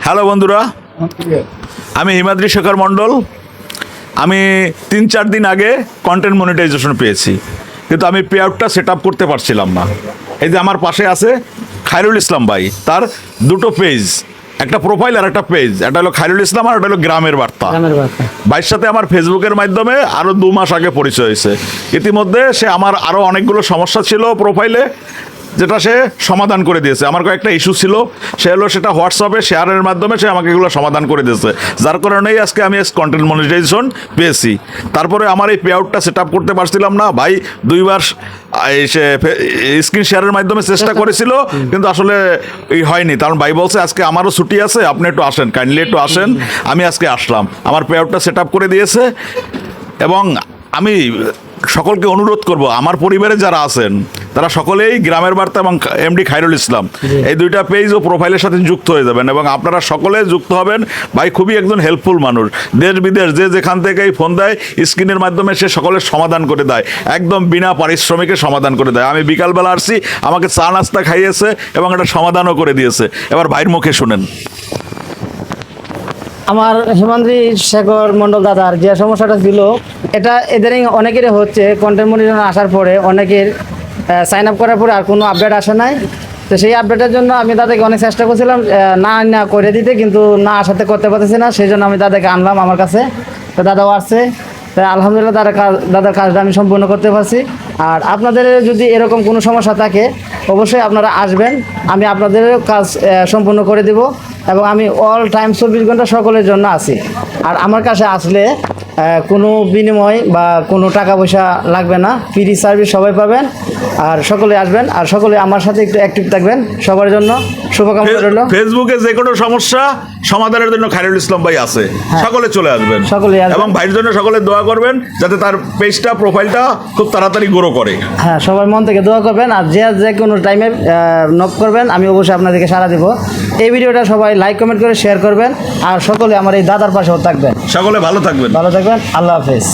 Hello বন্ধুরা, আমি হিমাদ্রি শেখর মণ্ডল। আমি 3-4 দিন আগে কন্টেন্ট মনিটাইজেশন পেয়েছি, কিন্তু আমি পে আউটটা সেট আপ করতে পারছিলাম না। এই যে আমার পাশে আছে খায়রুল ইসলাম ভাই, তার দুটো পেজ, একটা প্রোফাইল আর একটা পেজ, একটা হলো খায়রুল ইসলাম আর একটা হলো গ্রামের বার্তা। ভাইয়ের সাথে আমার ফেসবুকের মাধ্যমে আরও 2 মাস আগে পরিচয় হয়েছে। ইতিমধ্যে সে আমার আরও অনেকগুলো সমস্যা ছিল প্রোফাইলে, যেটা সে সমাধান করে দিয়েছে। আমার কয়েকটা ইস্যু ছিল, সে হলো সেটা হোয়াটসঅ্যাপে শেয়ারের মাধ্যমে সে আমাকে এগুলো সমাধান করে দিয়েছে, যার কারণেই আজকে আমি কন্টেন্ট মনিটাইজেশন পেয়েছি। তারপরে আমার এই পে আউটটা সেট আপ করতে পারছিলাম না। ভাই 2বার সে স্ক্রিন শেয়ারের মাধ্যমে চেষ্টা করেছিল, কিন্তু আসলে হয়নি। কারণ ভাই বলছে আজকে আমারও ছুটি আছে, আপনি একটু আসেন, কাইন্ডলি একটু আসেন। আমি আজকে আসলাম, আমার পে আউটটা সেট আপ করে দিয়েছে। এবং আমি সকলকে অনুরোধ করব, আমার পরিবারে যারা আছেন তারা সকলেই গ্রামের বার্তা এবং এমডি খায়রুল ইসলাম এই 2টা পেজ ও প্রোফাইলের সাথে যুক্ত হয়ে যাবেন, এবং আপনারা সকলে যুক্ত হবেন। ভাই খুবই একজন হেল্পফুল মানুষ, দেশ বিদেশ যে যেখান থেকেই ফোন দেয় স্ক্রিনের মাধ্যমে সে সকলের সমাধান করে দেয়, একদম বিনা পারিশ্রমিকে সমাধান করে দেয়। আমি বিকালবেলা আসছি, আমাকে চা নাস্তা খাইয়েছে এবং একটা সমাধানও করে দিয়েছে। এবার ভাইয়ের মুখে শুনেন। আমার হিমাদ্রি শেখর মণ্ডল দাদার যে সমস্যাটা ছিল, এটা এদেরই অনেকেরই হচ্ছে। কন্টেন্ট মনিটাইজেশন আসার পরে অনেকের সাইন আপ করার পরে আর কোনো আপডেট আসে নাই। তো সেই আপডেটের জন্য আমি দাদাকে অনেক চেষ্টা করছিলাম না করে দিতে, কিন্তু না আসাতে করতে পারতেছি না। সেই জন্য আমি দাদাকে আনলাম আমার কাছে। তো দাদাও আসছে, তাই আলহামদুলিল্লাহ দাদার কাজটা আমি সম্পূর্ণ করতে পারছি। আর আপনাদের যদি এরকম কোনো সমস্যা থাকে অবশ্যই আপনারা আসবেন, আমি আপনাদের কাজ সম্পূর্ণ করে দেব। এবং আমি অল টাইম 24 ঘন্টা সকলের জন্য আছি। আর আমার কাছে আসলে কোনো বিনিময় বা কোনো টাকা পয়সা লাগবে না, ফ্রি সার্ভিস সবাই পাবেন। আর সকলে আসবেন, আর সকলে আমার সাথে একটু অ্যাক্টিভ থাকবেন। সবার জন্য শুভকামনা রইল। ফেসবুকে যে কোনো সমস্যা সমাধানের জন্য খায়রুল ইসলাম ভাই আছে, সকলে চলে আসবেন, সকলে আসবেন। এবং ভাইয়ের জন্য সকলে দোয়া করবেন যাতে তার পেজটা প্রোফাইলটা খুব তাড়াতাড়ি গ্রো করে। হ্যাঁ, সবাই মন থেকে দোয়া করবেন। আর যে কোনো টাইমে নক করবেন, আমি অবশ্যই আপনাদেরকে সাড়া দেবো। এই ভিডিওটা সবাই লাইক কমেন্ট করে শেয়ার করবেন, আর সকলে আমার এই দাদার পাশেও থাকবেন। সকলে ভালো থাকবেন। আল্লাহ হাফেজ।